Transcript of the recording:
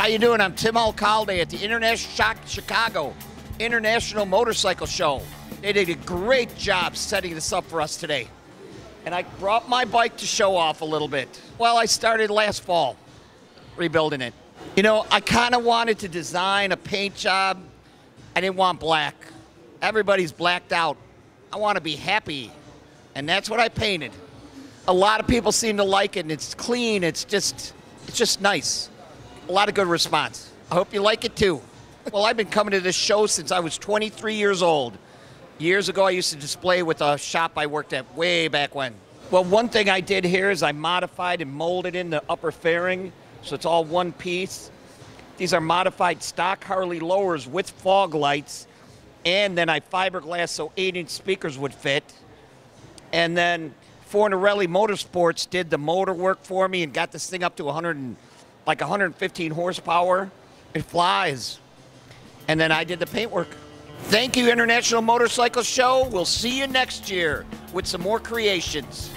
How you doing? I'm Tim Alcalde at the Chicago International Motorcycle Show. They did a great job setting this up for us today. And I brought my bike to show off a little bit. Well, I started last fall rebuilding it. You know, I kind of wanted to design a paint job. I didn't want black. Everybody's blacked out. I want to be happy. And that's what I painted. A lot of people seem to like it, and it's clean. It's just nice. A lot of good response. I hope you like it too. Well, I've been coming to this show since I was 23 years old. Years ago, I used to display with a shop I worked at way back when. Well, one thing I did here is I modified and molded in the upper fairing, so it's all one piece. These are modified stock Harley lowers with fog lights, and then I fiberglassed so 8-inch speakers would fit. And then Fornorelli Motorsports did the motor work for me and got this thing up to 115 horsepower. It flies. And then I did the paintwork. Thank you, International Motorcycle Show. We'll see you next year with some more creations.